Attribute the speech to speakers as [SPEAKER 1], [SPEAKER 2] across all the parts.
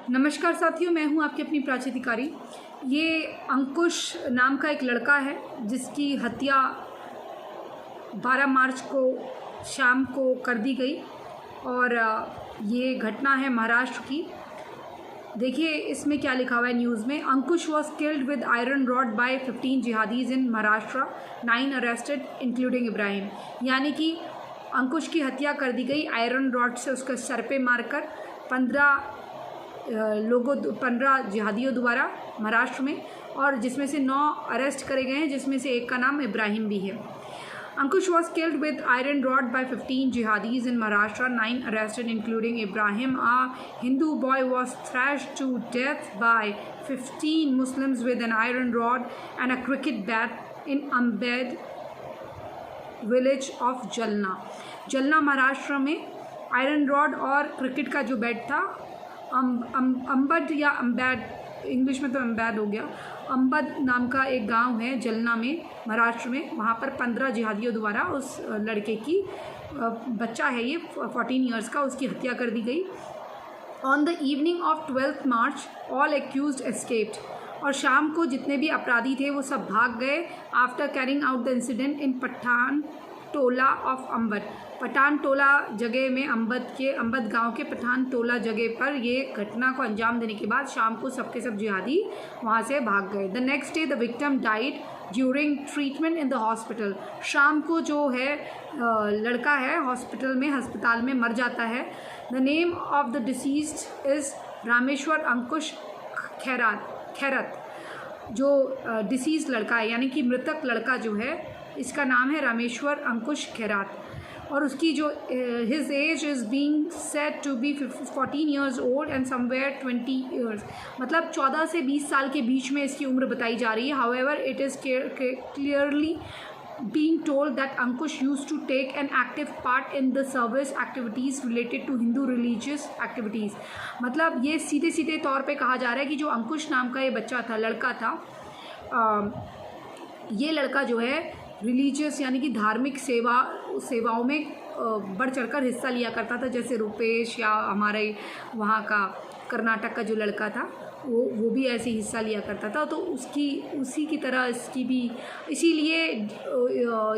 [SPEAKER 1] नमस्कार साथियों, मैं हूं आपकी अपनी प्राची अधिकारी। ये अंकुश नाम का एक लड़का है जिसकी हत्या 12 मार्च को शाम को कर दी गई और ये घटना है महाराष्ट्र की। देखिए इसमें क्या लिखा हुआ है न्यूज़ में। Ankush was killed with iron rod by 15 jihadis in Maharashtra, 9 arrested including Ibrahim. यानी कि अंकुश की हत्या कर दी गई आयरन रॉड से उसके सर पे मारकर 15 जिहादियों द्वारा महाराष्ट्र में, और जिसमें से 9 अरेस्ट करे गए हैं, जिसमें से एक का नाम इब्राहिम भी है। अंकुश was killed with iron rod by 15 jihadis in Maharashtra, 9 arrested including Ibrahim. A Hindu boy was thrashed to death by 15 Muslims with an iron rod and a cricket bat in Ambed village of Jalna. जलना महाराष्ट्र में iron rod और cricket का जो bat था, अम्बड या अम्बैड, English में तो अम्बैड हो गया, अम्बद नाम का एक गांव है जलना में महाराष्ट्र में। वहाँ पर 15 जिहादियों द्वारा उस लड़के की, बच्चा है ये 14 ईयर्स का, उसकी हत्या कर दी गई। On the evening of 12 March all accused escaped. और शाम को जितने भी अपराधी थे वो सब भाग गए। After carrying out the incident in Pathan Tola of Ambad. Pathan Tola जगह में, अम्बद गांव के पठान टोला जगह पर ये घटना को अंजाम देने के बाद शाम को सबके सब जिहादी वहां से भाग गए। The next day the victim died during treatment in the hospital. शाम को जो है लड़का है अस्पताल में मर जाता है। The name of the deceased is Rameshwar Ankush Khairat. जो डिसीज लड़का है यानी कि मृतक लड़का जो है, इसका नाम है रामेश्वर अंकुश खैरात। और उसकी जो his age is being said to be 14 years old and somewhere 20 years. मतलब 14 से 20 साल के बीच में इसकी उम्र बताई जा रही है। However it is clearly being told that Ankush used to take an active part in the service activities related to Hindu religious activities। मतलब ये सीधे सीधे तौर पे कहा जा रहा है कि जो अंकुश नाम का ये बच्चा था, लड़का था, ये लड़का जो है रिलीजियस यानी कि धार्मिक सेवाओं में बढ़ चढ़कर हिस्सा लिया करता था। जैसे रुपेश या हमारे वहाँ का कर्नाटक का जो लड़का था वो भी ऐसे हिस्सा लिया करता था। तो उसी की तरह इसकी भी, इसीलिए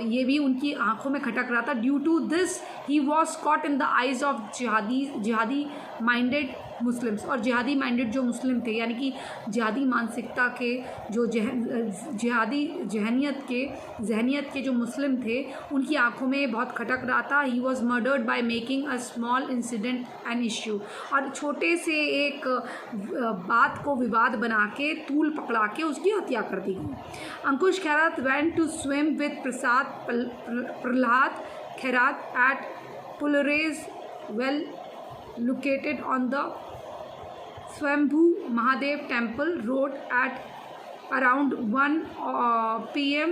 [SPEAKER 1] ये भी उनकी आंखों में खटक रहा था। Due to this he was caught in the eyes of जिहादी माइंडेड मुस्लिम्स। और जिहादी माइंडेड जो मुस्लिम थे, यानी कि जिहादी मानसिकता के जो जिहादी जहनियत के जो मुस्लिम थे, उनकी आंखों में बहुत खटक रहा था। He was murdered by making a small incident an issue. और छोटे से एक बात को विवाद बना के, तूल पकड़ा के उसकी हत्या कर दी गई। Ankush Khairat went to swim with Prahlad Khairat at Pulrej well located on the Swambhu Mahadev Temple Road at around 1 PM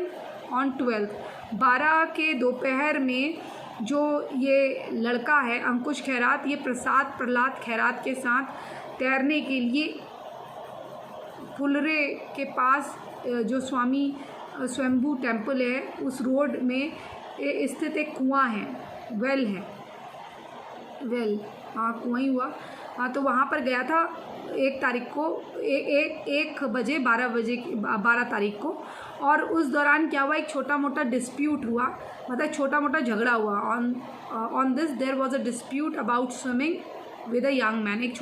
[SPEAKER 1] on 12th। 12 के दोपहर में जो ये लड़का है अंकुश खैरात, ये प्रहलाद खैरात के साथ तैरने के लिए पुलरे के पास जो स्वयंभू टेम्पल है उस रोड में स्थित एक कुआं है, वेल हाँ कुआं ही हुआ। हाँ, तो वहाँ पर गया था 1 तारीख को, 12 तारीख को। और उस दौरान क्या हुआ, एक छोटा मोटा डिस्प्यूट हुआ, मतलब छोटा मोटा झगड़ा हुआ। On this there was a dispute about swimming with a young man. एक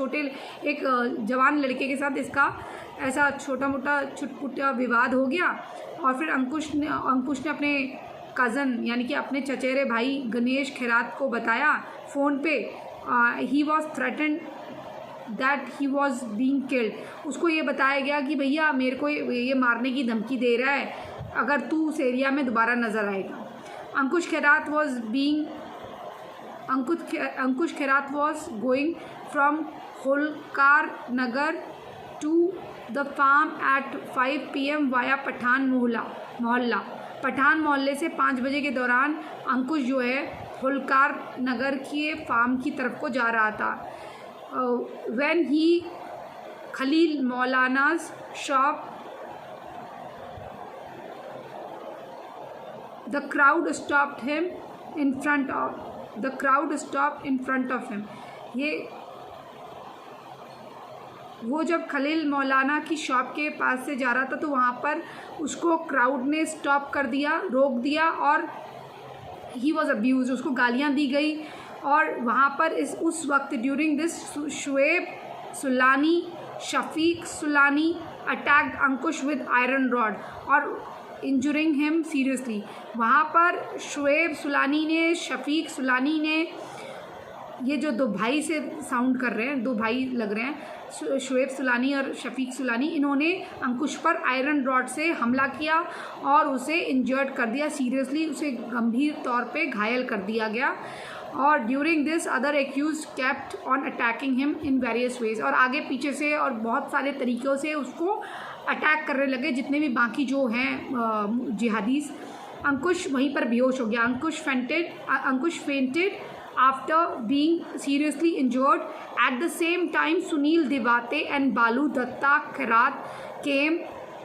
[SPEAKER 1] जवान लड़के के साथ इसका ऐसा छोटा मोटा छुटपुटा विवाद हो गया। और फिर अंकुश ने अपने कज़न यानी कि अपने चचेरे भाई गणेश खैरात को बताया फ़ोन पे। He was threatened that he was being killed. उसको ये बताया गया कि भैया मेरे को ये मारने की धमकी दे रहा है अगर तू उस एरिया में दोबारा नज़र आएगा। Ankush Khairat was going from Holkar Nagar to the farm at 5 PM via Pathan Mohalla. पठान मोहल्ले से 5 बजे के दौरान अंकुश जो है होलकार नगर के फार्म की तरफ को जा रहा था। When he Khalil Maulana's shop, the crowd stopped in front of him. ये वो जब खलील मौलाना की शॉप के पास से जा रहा था तो वहाँ पर उसको क्राउड ने स्टॉप कर दिया, रोक दिया और ही वॉज अब्यूज, उसको गालियाँ दी गई। और वहाँ पर उस वक्त during this Shoaib Sulani, Shafiq Sulani attacked Ankush with iron rod और इंजुरिंग हिम सीरियसली। वहाँ पर शुएब सुलानी ने, शफीक सुलानी ने, ये जो दो भाई से साउंड कर रहे हैं, दो भाई लग रहे हैं, शुएब सुलानी और शफीक सुलानी, इन्होंने अंकुश पर आयरन रॉड से हमला किया और उसे इंजर्ड कर दिया सीरियसली, उसे गंभीर तौर पे घायल कर दिया गया। और during this other accuse kept on attacking him in various ways, और आगे पीछे से और बहुत सारे तरीक़ों से उसको अटैक करने लगे जितने भी बाकी जो हैं जिहादीज़। अंकुश वहीं पर बेहोश हो गया। अंकुश fainted after being seriously injured. At the same time, Sunil Devate and Balu Datta Kherat came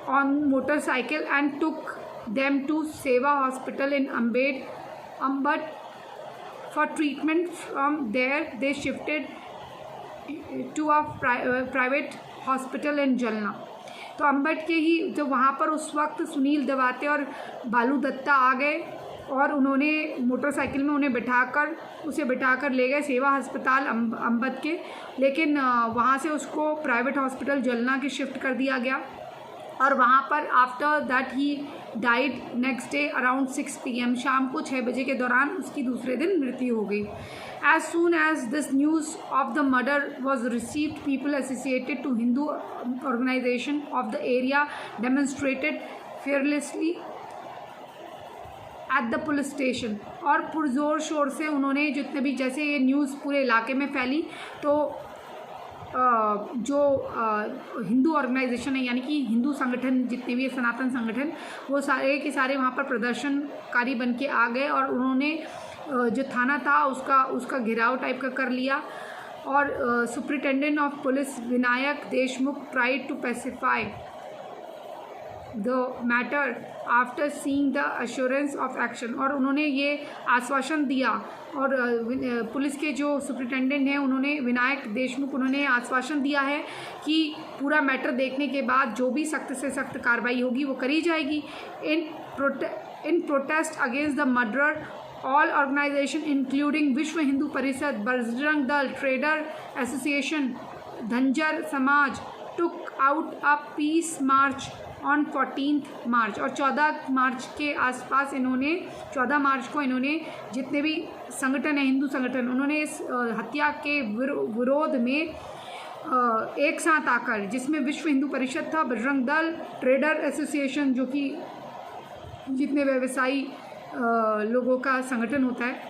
[SPEAKER 1] on motorcycle and took them to Seva Hospital in Ambat for treatment. From there, they shifted to a private hospital in Jalna. तो अम्बट के ही जो वहाँ पर उस वक्त सुनील देवाते और बालू दत्ता आ गए और उन्होंने मोटरसाइकिल में उन्हें बिठाकर ले गए सेवा अस्पताल अम्बत के, लेकिन वहाँ से उसको प्राइवेट हॉस्पिटल जलना के शिफ्ट कर दिया गया और वहाँ पर after that he died next day around 6 PM, शाम को 6 बजे के दौरान उसकी दूसरे दिन मृत्यु हो गई। As soon as this news of the murder was received, people associated to Hindu organization of the area demonstrated fearlessly at the police station, और पुरजोर शोर से उन्होंने जितने भी, जैसे ये न्यूज़ पूरे इलाके में फैली तो जो हिंदू ऑर्गेनाइजेशन है यानी कि हिंदू संगठन जितने भी सनातन संगठन, वो सारे के सारे वहाँ पर प्रदर्शनकारी बन के आ गए और उन्होंने जो थाना था उसका घेराव टाइप का कर लिया। और superintendent of police Vinayak Deshmukh tried to pacify the matter after seeing the assurance of action, और उन्होंने ये आश्वासन दिया और पुलिस के जो सुप्रिटेंडेंट हैं उन्होंने, विनायक देशमुख, उन्होंने आश्वासन दिया है कि पूरा मैटर देखने के बाद जो भी सख्त से सख्त कार्रवाई होगी वो करी जाएगी। In protest against the murder all organization including Vishwa Hindu Parishad, Bajrang Dal, trader association, Dhangar Samaj took out a peace march on 14 March, और 14 मार्च के आसपास इन्होंने 14 मार्च को इन्होंने जितने भी संगठन हैं हिंदू संगठन, उन्होंने इस हत्या के विरोध में एक साथ आकर, जिसमें विश्व हिंदू परिषद था, बजरंग दल, ट्रेडर एसोसिएशन जो कि जितने व्यवसायी लोगों का संगठन होता है,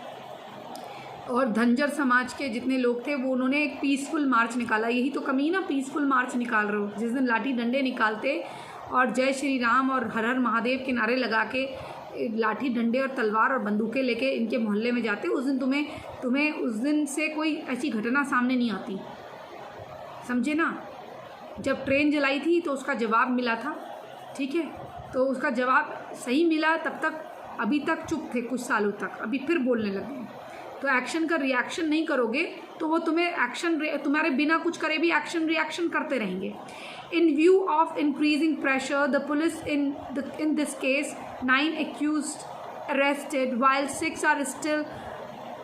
[SPEAKER 1] और धनजर समाज के जितने लोग थे वो उन्होंने एक पीसफुल मार्च निकाला। यही तो कमी ना, पीसफुल मार्च निकाल रहे हो, जिस दिन लाठी डंडे निकालते और जय श्री राम और हर हर महादेव के नारे लगा के लाठी डंडे और तलवार और बंदूकें लेके इनके मोहल्ले में जाते, उस दिन तुम्हें उस दिन से कोई ऐसी घटना सामने नहीं आती, समझे ना। जब ट्रेन जलाई थी तो उसका जवाब मिला था, ठीक है, तो उसका जवाब सही मिला, तब तक अभी तक चुप थे कुछ सालों तक, अभी फिर बोलने लगे। तो एक्शन का रिएक्शन नहीं करोगे तो वो तुम्हारे बिना कुछ करे भी एक्शन रिएक्शन करते रहेंगे। In view of increasing pressure, the police in this case 9 accused arrested while 6 are still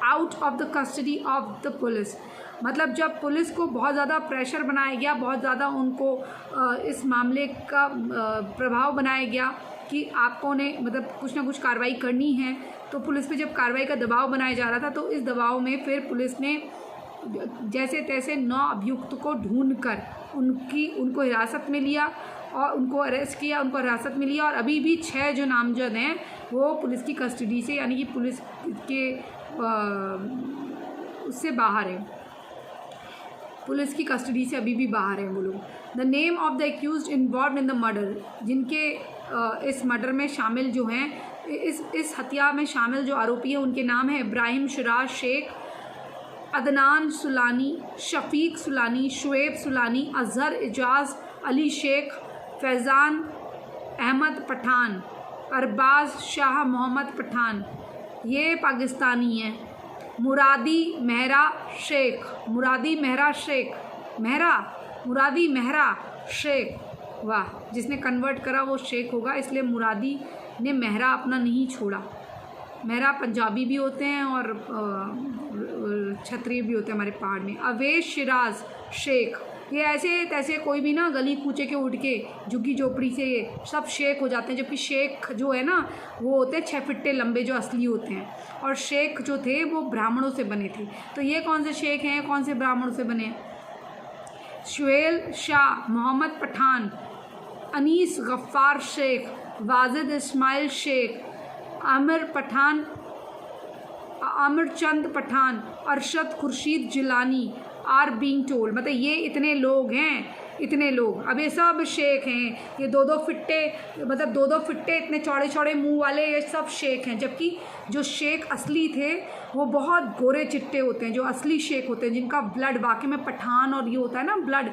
[SPEAKER 1] out of the custody of the police। मतलब जब पुलिस को बहुत ज़्यादा प्रेशर बनाया गया, बहुत ज़्यादा उनको इस मामले का प्रभाव बनाया गया कि आपको ने मतलब कुछ ना कुछ कार्रवाई करनी है, तो पुलिस पे जब कार्रवाई का दबाव बनाया जा रहा था तो इस दबाव में फिर पुलिस ने जैसे तैसे 9 अभियुक्त को ढूंढकर उनको हिरासत में लिया और उनको अरेस्ट किया, उनको हिरासत में लिया, और अभी भी 6 जो नामजद हैं वो पुलिस की कस्टडी से यानी कि पुलिस के उससे बाहर है, पुलिस की कस्टडी से अभी भी बाहर हैं वो लोग। The name of the accused involved in the murder, जिनके इस मर्डर में शामिल जो हैं, इस हत्या में शामिल जो आरोपी हैं उनके नाम है इब्राहिम शिराज शेख, अदनान सुलानी, शफीक सुलानी, शुएब सुलानी, अजहर इजाज़ अली शेख, फैज़ान अहमद पठान, अरबाज शाह मोहम्मद पठान, ये पाकिस्तानी हैं। मुरादी मेहरा शेख, मुरादी मेहरा शेख, वाह, जिसने कन्वर्ट करा वो शेख होगा, इसलिए मुरादी ने मेहरा अपना नहीं छोड़ा। मेहरा पंजाबी भी होते हैं और क्षत्रिय भी होते हैं हमारे पहाड़ में। अवेश शिराज शेख, ये ऐसे तैसे कोई भी ना गली कूचे के उठ के झुग्गी झोपड़ी से ये सब शेख हो जाते हैं, जबकि शेख जो है ना वो होते हैं 6 फीट लंबे जो असली होते हैं, और शेख जो थे वो ब्राह्मणों से बने थे। तो ये कौन से शेख हैं, कौन से ब्राह्मणों से बने हैं? Shuel Shah, Mohammad Pathan, Anis Gaffar Sheikh, Wajid Ismail Sheikh, Aamir Pathan, Aamir Chand Pathan, Arshad Khurshid Jilani are being told, मतलब ये इतने लोग हैं, इतने लोग। अब ये सब शेख हैं, ये 2-2 फिट्टे, मतलब 2-2 फिट्टे इतने चौड़े चौड़े मुंह वाले, ये सब शेख हैं। जबकि जो शेख असली थे वो बहुत गोरे चिट्टे होते हैं, जो असली शेख होते हैं, जिनका ब्लड वाकई में पठान और ये होता है ना ब्लड,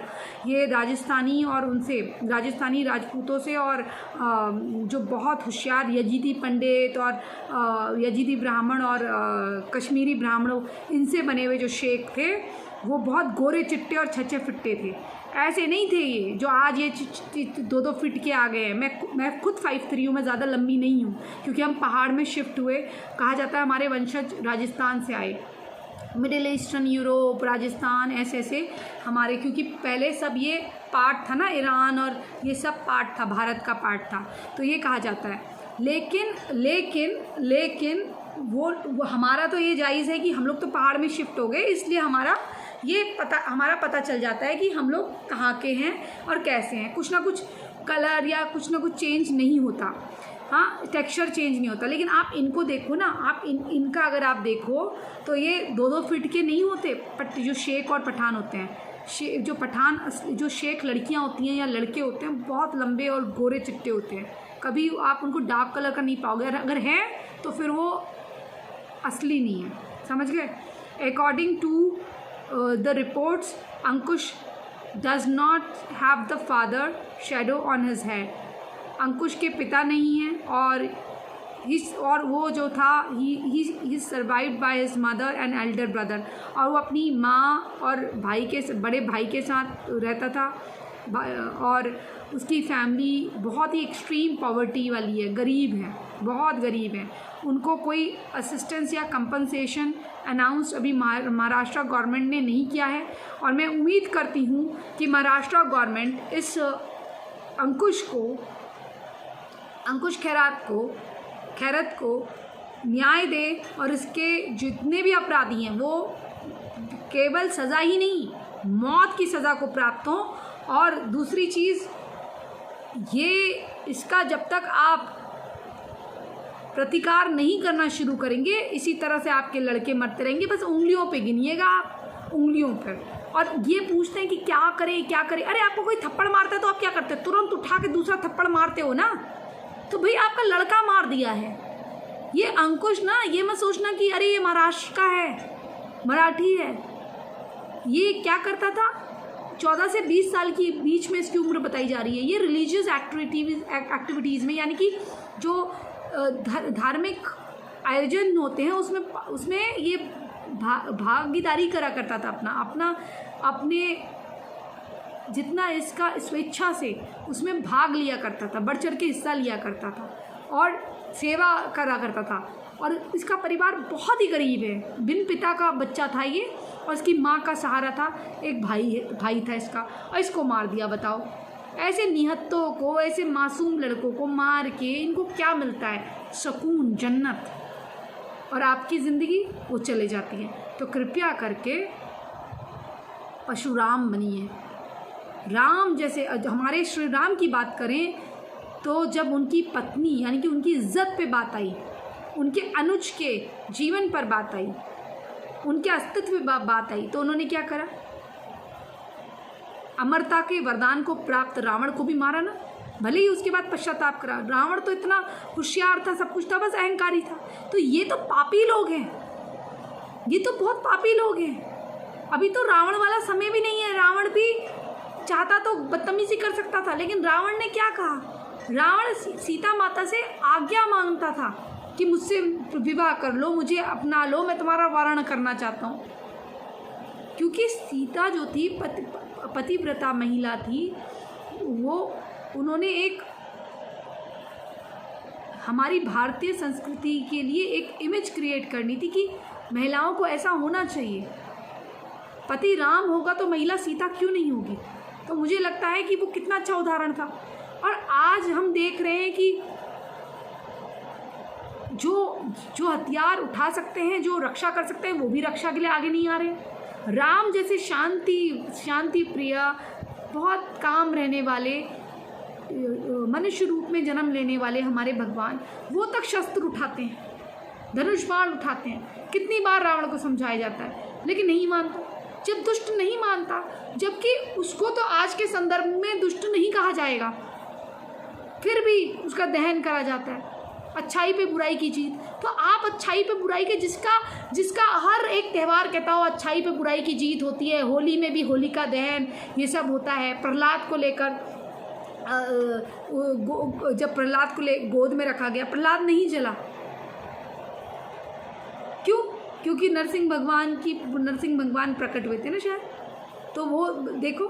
[SPEAKER 1] ये राजस्थानी और उनसे राजस्थानी राजपूतों से और जो बहुत होशियार यजीदी पंडित और यजीदी ब्राह्मण और कश्मीरी ब्राह्मणों, इनसे बने हुए जो शेख थे वो बहुत गोरे चिट्टे और 6-6 फिट्टे थे। ऐसे नहीं थे ये जो आज ये 2-2 फिट के आ गए हैं। मैं खुद 5'3" हूँ, मैं ज़्यादा लंबी नहीं हूँ, क्योंकि हम पहाड़ में शिफ्ट हुए। कहा जाता है हमारे वंशज राजस्थान से आए, मिडिल ईस्टर्न यूरोप, राजस्थान, ऐसे हमारे, क्योंकि पहले सब ये पार्ट था ना, ईरान और ये सब पार्ट था, भारत का पार्ट था, तो ये कहा जाता है। लेकिन वो हमारा तो ये जायज़ है कि हम लोग तो पहाड़ में शिफ्ट हो गए, इसलिए हमारा पता चल जाता है कि हम लोग कहाँ के हैं और कैसे हैं। कुछ ना कुछ कलर या कुछ ना कुछ चेंज नहीं होता, हाँ, टेक्सचर चेंज नहीं होता। लेकिन आप इनको देखो ना, आप इनका अगर आप देखो तो ये 2-2 फिट के नहीं होते, जो शेख और पठान होते हैं। जो शेख लड़कियां होती हैं या लड़के होते हैं, बहुत लंबे और गोरे चिट्टे होते हैं, कभी आप उनको डार्क कलर का नहीं पाओगे, अगर हैं तो फिर वो असली नहीं है, समझ गए। According to the reports, Ankush does not have the father shadow on his head, Ankush के पिता नहीं हैं और वो जो था he survived by his mother and elder brother, और वो अपनी माँ और बड़े भाई के साथ रहता था, और उसकी फैमिली बहुत ही एक्सट्रीम पॉवर्टी वाली है, गरीब है, बहुत गरीब है। उनको कोई असिस्टेंस या कंपनसेशन अनाउंस अभी महाराष्ट्र गवर्नमेंट ने नहीं किया है, और मैं उम्मीद करती हूँ कि महाराष्ट्र गवर्नमेंट इस अंकुश खैरत को न्याय दे, और इसके जितने भी अपराधी हैं वो केवल सज़ा ही नहीं, मौत की सज़ा को प्राप्त हो। और दूसरी चीज़ ये, इसका जब तक आप प्रतिकार नहीं करना शुरू करेंगे, इसी तरह से आपके लड़के मरते रहेंगे, बस उंगलियों पे गिनिएगा आप, उंगलियों पर। और ये पूछते हैं कि क्या करें। अरे आपको कोई थप्पड़ मारता है तो आप क्या करते हैं? तुरंत उठा के दूसरा थप्पड़ मारते हो ना, तो भाई आपका लड़का मार दिया है। ये अंकुश ना, ये मत सोचना कि अरे ये महाराष्ट्र का है, मराठी है। ये क्या करता था? 14 से 20 साल की बीच में इसकी उम्र बताई जा रही है। ये रिलीजियस एक्टिविटीज़ में, यानी कि जो धार्मिक आयोजन होते हैं उसमें ये भागीदारी करा करता था, अपने जितना इसका स्वेच्छा से उसमें भाग लिया करता था, बढ़ चढ़ के हिस्सा लिया करता था और सेवा करा करता था। और इसका परिवार बहुत ही गरीब है, बिन पिता का बच्चा था ये, और इसकी माँ का सहारा था, एक भाई था इसका, और इसको मार दिया। बताओ, ऐसे निहत्तों को, ऐसे मासूम लड़कों को मार के इनको क्या मिलता है? सुकून, जन्नत, और आपकी ज़िंदगी वो चले जाती है। तो कृपया करके परशुराम बनिए, राम जैसे। हमारे श्री राम की बात करें तो जब उनकी पत्नी यानी कि उनकी इज्जत पे बात आई, उनके अनुज के जीवन पर बात आई, उनके अस्तित्व पे बात आई, तो उन्होंने क्या करा? अमरता के वरदान को प्राप्त रावण को भी मारा ना, भले ही उसके बाद पश्चाताप करा। रावण तो इतना होशियार था, सब कुछ था, बस अहंकारी था। तो ये तो पापी लोग हैं, ये तो बहुत पापी लोग हैं। अभी तो रावण वाला समय भी नहीं है। रावण भी चाहता तो बदतमीजी कर सकता था, लेकिन रावण ने क्या कहा? रावण सीता माता से आज्ञा मांगता था कि मुझसे विवाह कर लो, मुझे अपना लो, मैं तुम्हारा वारण करना चाहता हूँ। क्योंकि सीता जो थी पतिव्रता महिला थी, वो उन्होंने एक हमारी भारतीय संस्कृति के लिए एक इमेज क्रिएट करनी थी कि महिलाओं को ऐसा होना चाहिए। पति राम होगा तो महिला सीता क्यों नहीं होगी। तो मुझे लगता है कि वो कितना अच्छा उदाहरण था। और आज हम देख रहे हैं कि जो हथियार उठा सकते हैं, जो रक्षा कर सकते हैं, वो भी रक्षा के लिए आगे नहीं आ रहे। राम जैसे शांति प्रिय, बहुत काम रहने वाले, मनुष्य रूप में जन्म लेने वाले हमारे भगवान, वो तक शस्त्र उठाते हैं, धनुष बाण उठाते हैं। कितनी बार रावण को समझाया जाता है लेकिन नहीं मानता। जब दुष्ट नहीं मानता, जबकि उसको तो आज के संदर्भ में दुष्ट नहीं कहा जाएगा, फिर भी उसका दहन करा जाता है। अच्छाई पे बुराई की जीत। तो आप अच्छाई पे बुराई के, जिसका हर एक त्यौहार कहता हो अच्छाई पे बुराई की जीत होती है, होली में भी होलिका दहन ये सब होता है। प्रहलाद को लेकर जब प्रहलाद को गोद में रखा गया, प्रहलाद नहीं जला। क्यों? क्योंकि नरसिंह भगवान प्रकट हुए थे ना शायद, तो वो देखो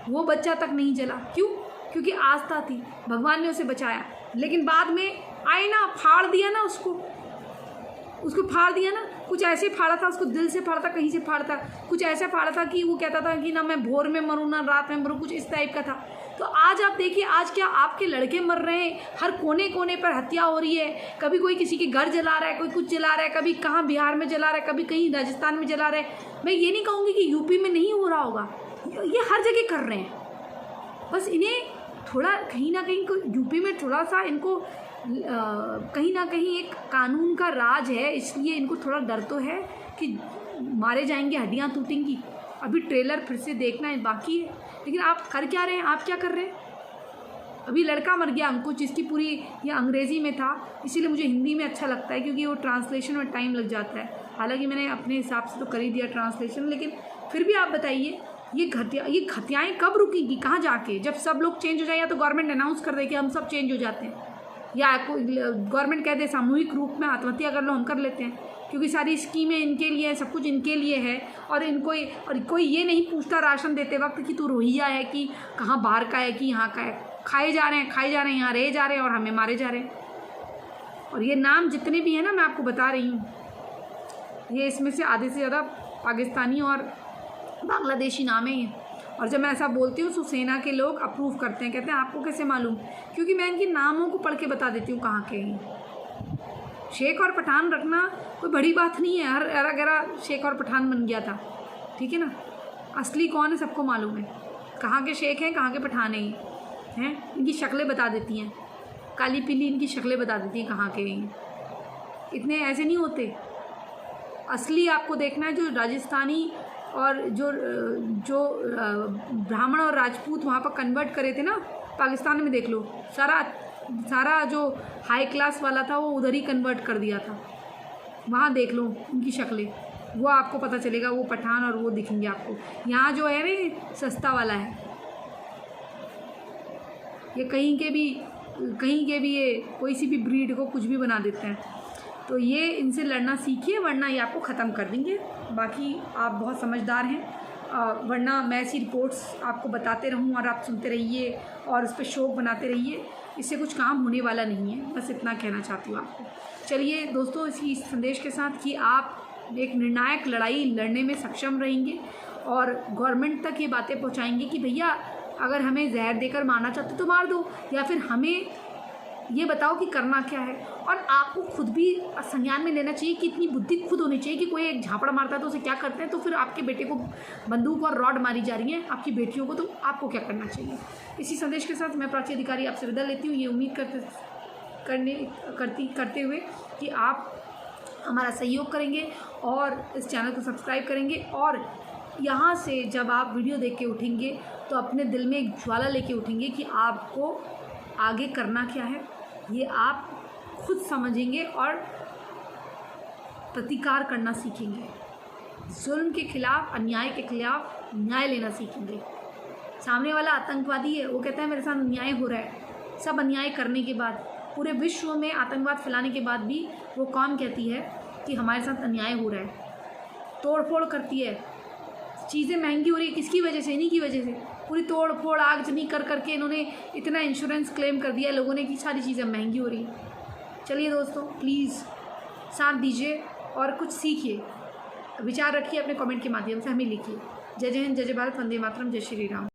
[SPEAKER 1] वो बच्चा तक नहीं जला। क्यों? क्योंकि आस्था थी, भगवान ने उसे बचाया। लेकिन बाद में आए ना, फाड़ दिया ना, उसको फाड़ दिया ना। कुछ ऐसे फाड़ा था, उसको दिल से फाड़ा था, कहीं से फाड़ा था, कुछ ऐसा फाड़ा था कि वो कहता था कि ना मैं भोर में मरूँ ना रात में मरूँ, कुछ इस टाइप का था। तो आज आप देखिए, आज क्या आपके लड़के मर रहे हैं, हर कोने कोने पर हत्या हो रही है। कभी कोई किसी के घर जला रहा है, कोई कुछ जला रहा है, कभी कहाँ बिहार में जला रहा है, कभी कहीं राजस्थान में जला रहा है। मैं ये नहीं कहूँगी कि यूपी में नहीं हो रहा होगा, ये हर जगह कर रहे हैं। बस इन्हें थोड़ा कहीं ना कहीं यूपी में थोड़ा सा इनको कहीं ना कहीं एक कानून का राज है, इसलिए इनको थोड़ा डर तो है कि मारे जाएंगे, हड्डियाँ टूटेंगी। अभी ट्रेलर फिर से देखना है बाकी है। लेकिन आप कर क्या रहे हैं, आप क्या कर रहे हैं? अभी लड़का मर गया अंकुश, जिसकी पूरी ये अंग्रेज़ी में था, इसीलिए मुझे हिंदी में अच्छा लगता है क्योंकि वो ट्रांसलेशन में टाइम लग जाता है। हालांकि मैंने अपने हिसाब से तो कर ही दिया ट्रांसलेशन, लेकिन फिर भी आप बताइए ये हत्याएँ कब रुकेंगी, कहाँ जाके? जब सब लोग चेंज हो जाए, या तो गवर्नमेंट अनाउंस कर दे कि हम सब चेंज हो जाते हैं, या गवर्नमेंट कह दे सामूहिक रूप में आत्महत्या कर लो, हम कर लेते हैं, क्योंकि सारी स्कीमें इनके लिए है, सब कुछ इनके लिए है। और कोई ये नहीं पूछता राशन देते वक्त कि तू रोहिंग्या है कि कहाँ बाहर का है कि यहाँ का है। खाए जा रहे हैं, यहाँ रहे जा रहे हैं और हमें मारे जा रहे हैं। और ये नाम जितने भी हैं ना, मैं आपको बता रही हूँ, ये इसमें से आधे से ज़्यादा पाकिस्तानी और बांग्लादेशी नाम है। और जब मैं ऐसा बोलती हूँ तो सेना के लोग अप्रूव करते हैं, कहते हैं आपको कैसे मालूम? क्योंकि मैं इनके नामों को पढ़ के बता देती हूँ कहाँ के हैं। शेख और पठान रखना कोई बड़ी बात नहीं है, हर अरा शेख और पठान बन गया था, ठीक है ना। असली कौन है सबको मालूम है, कहाँ के शेख हैं, कहाँ के पठान हैं। इनकी शक्लें बता देती हैं, काली पीली इनकी शक्लें बता देती हैं कहाँ के हैं। इतने ऐसे नहीं होते। असली आपको देखना है, जो राजस्थानी और जो ब्राह्मण और राजपूत वहाँ पर कन्वर्ट करे थे ना, पाकिस्तान में देख लो, सारा जो हाई क्लास वाला था वो उधर ही कन्वर्ट कर दिया था। वहाँ देख लो उनकी शक्लें, वो आपको पता चलेगा, वो पठान और वो दिखेंगे आपको। यहाँ जो है ना सस्ता वाला है, ये कहीं के भी ये कोई सी भी ब्रीड को कुछ भी बना देते हैं। तो ये इनसे लड़ना सीखिए, वरना ये आपको ख़त्म कर देंगे। बाकी आप बहुत समझदार हैं, वरना मैं ऐसी रिपोर्ट्स आपको बताते रहूं और आप सुनते रहिए और उस पर शौक बनाते रहिए, इससे कुछ काम होने वाला नहीं है। बस इतना कहना चाहती हूँ आपको। चलिए दोस्तों, इसी संदेश के साथ कि आप एक निर्णायक लड़ाई लड़ने में सक्षम रहेंगे और गवर्नमेंट तक ये बातें पहुँचाएंगे कि भैया अगर हमें जहर देकर मारना चाहते तो मार दो, या फिर हमें ये बताओ कि करना क्या है। और आपको खुद भी संज्ञान में लेना चाहिए कि इतनी बुद्धि खुद होनी चाहिए कि कोई एक झापड़ मारता है तो उसे क्या करते हैं। तो फिर आपके बेटे को बंदूक और रॉड मारी जा रही है, आपकी बेटियों को, तो आपको क्या करना चाहिए। इसी संदेश के साथ मैं प्राची अधिकारी आपसे विदा लेती हूँ, ये उम्मीद करते हुए कि आप हमारा सहयोग करेंगे और इस चैनल को सब्सक्राइब करेंगे। और यहाँ से जब आप वीडियो देख के उठेंगे तो अपने दिल में एक ज्वाला लेके उठेंगे कि आपको आगे करना क्या है, ये आप खुद समझेंगे और प्रतिकार करना सीखेंगे। जुल्म के खिलाफ, अन्याय के खिलाफ न्याय लेना सीखेंगे। सामने वाला आतंकवादी है, वो कहता है मेरे साथ अन्याय हो रहा है। सब अन्याय करने के बाद, पूरे विश्व में आतंकवाद फैलाने के बाद भी वो कौन कहती है कि हमारे साथ अन्याय हो रहा है, तोड़ फोड़ करती है, चीज़ें महंगी हो रही है किसकी वजह से? इन्हीं की वजह से। पूरी तोड़ फोड़ आगजनी कर करके इन्होंने इतना इंश्योरेंस क्लेम कर दिया लोगों ने कि सारी चीज़ें महंगी हो रही हैं। चलिए दोस्तों, प्लीज़ साथ दीजिए और कुछ सीखिए, विचार रखिए, अपने कमेंट के माध्यम से हमें लिखिए। जय जय हिंद, जय जय भारत, वंदे मातरम, जय श्री राम।